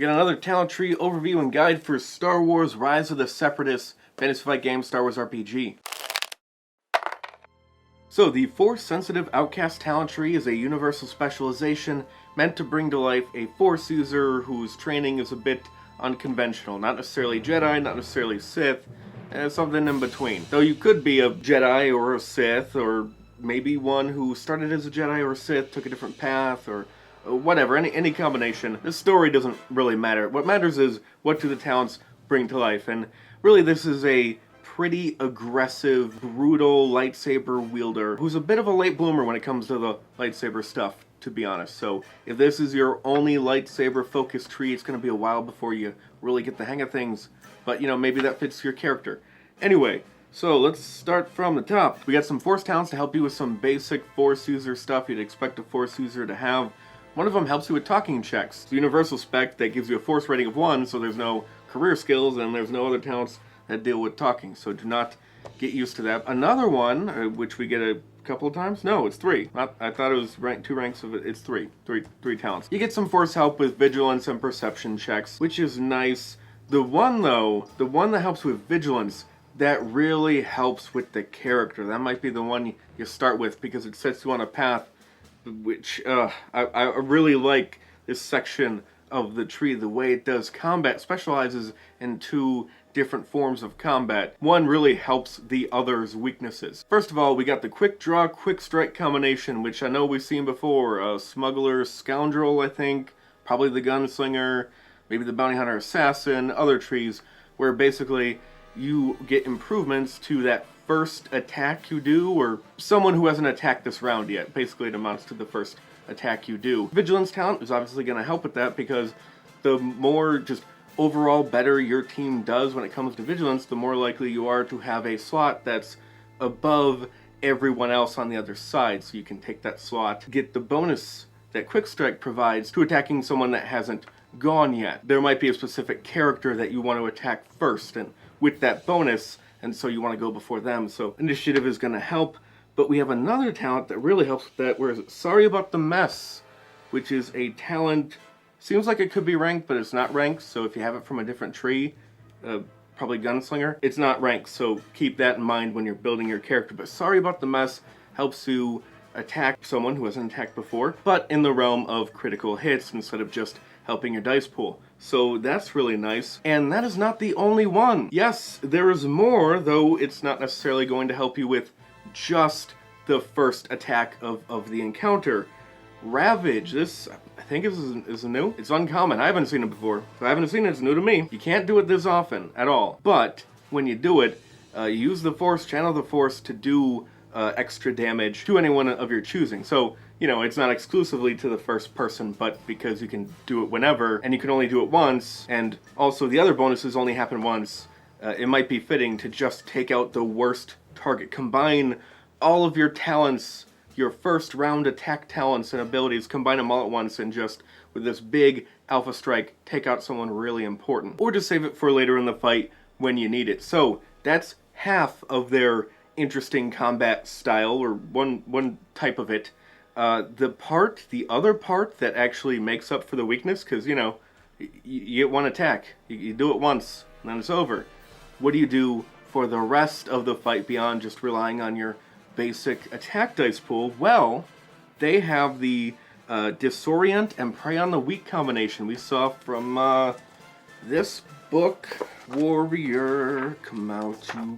We got another talent tree overview and guide for Star Wars Rise of the Separatists fantasy fight game Star Wars RPG. So, the Force Sensitive Outcast talent tree is a universal specialization meant to bring to life a Force user whose training is a bit unconventional. Not necessarily Jedi, not necessarily Sith, something in between. Though you could be a Jedi or a Sith, or maybe one who started as a Jedi or a Sith, took a different path, or whatever, any combination. The story doesn't really matter. What matters is what do the talents bring to life, and really this is a pretty aggressive, brutal lightsaber wielder who's a bit of a late bloomer when it comes to the lightsaber stuff, to be honest. So if this is your only lightsaber focused tree, it's going to be a while before you really get the hang of things, but you know, maybe that fits your character. Anyway, so let's start from the top. We got some Force talents to help you with some basic Force user stuff you'd expect a Force user to have. One of them helps you with talking checks. It's a universal spec that gives you a Force rating of 1, so there's no career skills and there's no other talents that deal with talking, so do not get used to that. Another one, which we get a couple of times? No, it's 3. I thought it was 2 ranks of it. It's 3. Three talents. You get some Force help with vigilance and perception checks, which is nice. The one that helps with vigilance, that really helps with the character. That might be the one you start with because it sets you on a path, which I really like this section of the tree, the way it does combat. Specializes in 2 different forms of combat. One really helps the other's weaknesses. First of all, we got the quick draw, quick strike combination, which I know we've seen before. Smuggler, Scoundrel, I think, probably the Gunslinger, maybe the Bounty Hunter Assassin, other trees, where basically you get improvements to that first attack you do, or someone who hasn't attacked this round yet. Basically it amounts to the first attack you do. Vigilance talent is obviously going to help with that because the more just overall better your team does when it comes to vigilance, the more likely you are to have a slot that's above everyone else on the other side, so you can take that slot, get the bonus that Quick Strike provides to attacking someone that hasn't gone yet. There might be a specific character that you want to attack first, and with that bonus, and so you want to go before them, so initiative is going to help. But we have another talent that really helps with that, where is it? Sorry About the Mess, which is a talent. Seems like it could be ranked, but it's not ranked, so if you have it from a different tree, probably Gunslinger, it's not ranked, so keep that in mind when you're building your character. But Sorry About the Mess helps you attack someone who hasn't attacked before, but in the realm of critical hits instead of just helping your dice pool. So that's really nice. And that is not the only one. Yes, there is more, though it's not necessarily going to help you with just the first attack of the encounter. Ravage, this I think is new. It's uncommon. I haven't seen it before. If I haven't seen it, it's new to me. You can't do it this often at all. But when you do it, use the Force, channel the Force to do extra damage to anyone of your choosing. So, you know, it's not exclusively to the first person, but because you can do it whenever, and you can only do it once, and also the other bonuses only happen once, it might be fitting to just take out the worst target. Combine all of your talents, your first round attack talents and abilities, combine them all at once and just, with this big alpha strike, take out someone really important. Or just save it for later in the fight when you need it. So, that's half of their interesting combat style, or one type of it. The other part that actually makes up for the weakness, because, you know, you get one attack, you do it once, and then it's over. What do you do for the rest of the fight beyond just relying on your basic attack dice pool? Well, they have the Disorient and Prey on the Weak combination we saw from this book. Warrior, come out to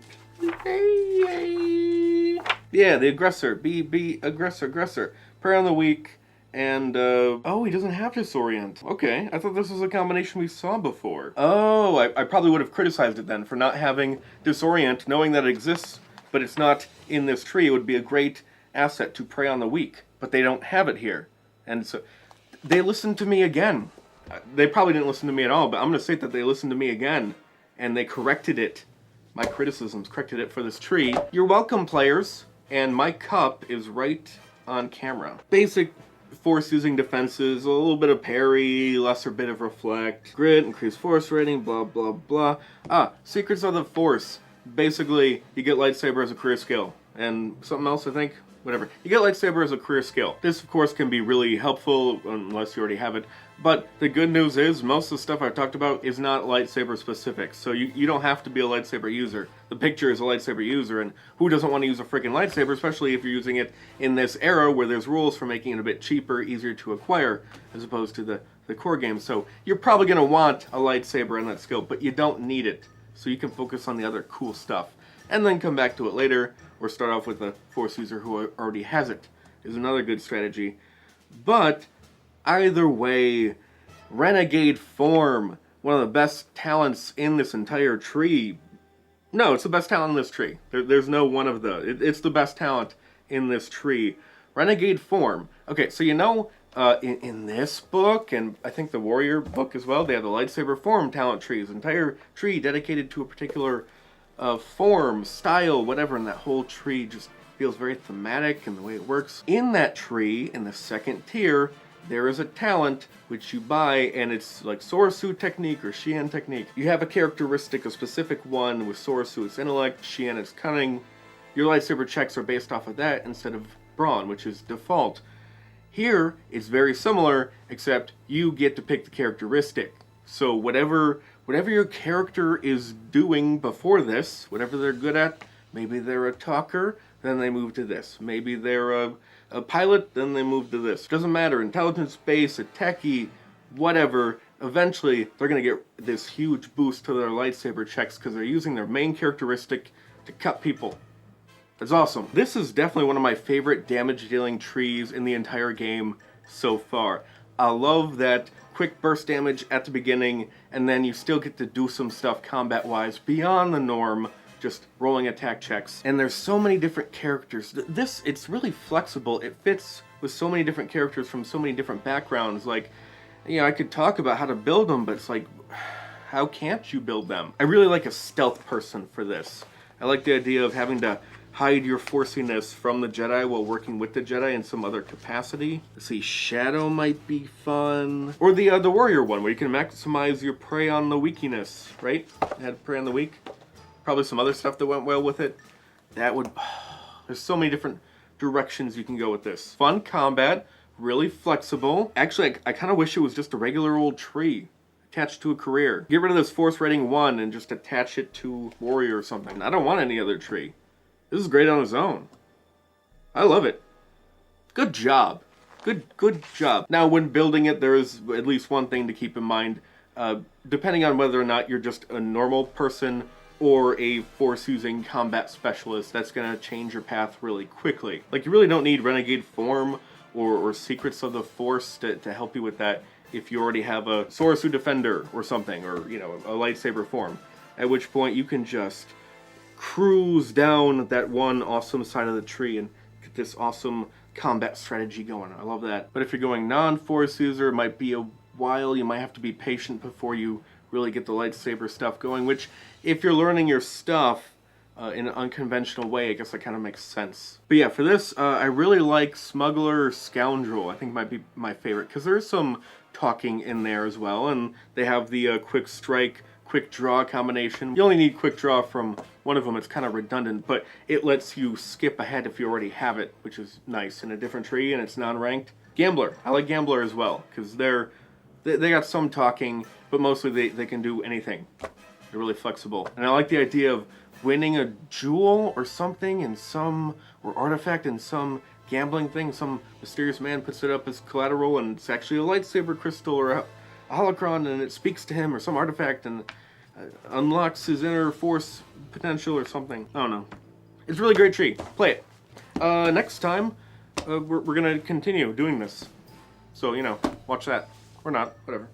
play. Yeah, the aggressor. Be aggressor. Prey on the Weak, and oh, he doesn't have Disorient. Okay, I thought this was a combination we saw before. Oh, I probably would have criticized it then for not having Disorient, knowing that it exists, but it's not in this tree. It would be a great asset to Prey on the Weak, but they don't have it here. And so, they listened to me again. They probably didn't listen to me at all, but I'm going to say that they listened to me again, and they corrected it. My criticisms corrected it for this tree. You're welcome, players, and my cup is right on camera. Basic Force using defenses, a little bit of parry, lesser bit of reflect, grit, increased Force rating, blah blah blah. Secrets of the Force. Basically, you get lightsaber as a career skill. And something else, I think? whatever. You get lightsaber as a career skill. This, of course, can be really helpful unless you already have it. But the good news is most of the stuff I've talked about is not lightsaber specific. So you don't have to be a lightsaber user. The picture is a lightsaber user, and who doesn't want to use a freaking lightsaber, especially if you're using it in this era where there's rules for making it a bit cheaper, easier to acquire, as opposed to the core game. So you're probably going to want a lightsaber in that skill, but you don't need it. So you can focus on the other cool stuff. And then come back to it later, or start off with a Force user who already has it, is another good strategy. But either way, Renegade Form, one of the best talents in this entire tree. No, it's the best talent in this tree. There's no one of the. It's the best talent in this tree. Renegade Form. Okay, so you know, in this book, and I think the Warrior book as well, they have the lightsaber form talent trees. Entire tree dedicated to a particular form, style, whatever, and that whole tree just feels very thematic in the way it works. In that tree, in the second tier, there is a talent which you buy, and it's like Sorasu technique or Xian technique. You have a characteristic, a specific one with Sorasu, it's intellect, Xian is cunning. Your lightsaber checks are based off of that instead of brawn, which is default. Here, it's very similar, except you get to pick the characteristic. So whatever your character is doing before this, whatever they're good at, maybe they're a talker, then they move to this. Maybe they're a pilot, then they move to this. Doesn't matter, intelligence base, a techie, whatever, eventually they're going to get this huge boost to their lightsaber checks because they're using their main characteristic to cut people. That's awesome. This is definitely one of my favorite damage dealing trees in the entire game so far. I love that quick burst damage at the beginning, and then you still get to do some stuff combat-wise beyond the norm, just rolling attack checks. And there's so many different characters. It's really flexible. It fits with so many different characters from so many different backgrounds. Like, you know, I could talk about how to build them, but it's like, how can't you build them? I really like a stealth person for this. I like the idea of having to hide your forciness from the Jedi while working with the Jedi in some other capacity. Let's see, Shadow might be fun. Or the Warrior one, where you can maximize your prey on the weakiness, right? You had prey on the weak. Probably some other stuff that went well with it. That would... There's so many different directions you can go with this. Fun combat, really flexible. Actually, I kind of wish it was just a regular old tree attached to a career. Get rid of this Force rating 1 and just attach it to Warrior or something. I don't want any other tree. This is great on its own. I love it. Good job. Good job. Now, when building it, there is at least one thing to keep in mind. Depending on whether or not you're just a normal person or a Force-using combat specialist, that's going to change your path really quickly. Like, you really don't need Renegade Form or Secrets of the Force to help you with that if you already have a Sorasu Defender or something, or, you know, a lightsaber form. At which point, you can just cruise down that one awesome side of the tree and get this awesome combat strategy going. I love that. But if you're going non-Force user, it might be a while. You might have to be patient before you really get the lightsaber stuff going, which, if you're learning your stuff in an unconventional way, I guess that kind of makes sense. But yeah, for this, I really like Smuggler Scoundrel. I think it might be my favorite, because there's some talking in there as well, and they have the quick strike, quick draw combination. You only need quick draw from one of them. It's kind of redundant, but it lets you skip ahead if you already have it, which is nice in a different tree, and it's non-ranked. Gambler. I like Gambler as well, because they got some talking, but mostly they can do anything. They're really flexible. And I like the idea of winning a jewel or something or artifact in some gambling thing. Some mysterious man puts it up as collateral, and it's actually a lightsaber crystal or a holocron, and it speaks to him, or some artifact, and unlocks his inner force potential or something. I don't know. It's a really great tree. Play it. Next time, we're going to continue doing this. So, you know, watch that. Or not. Whatever.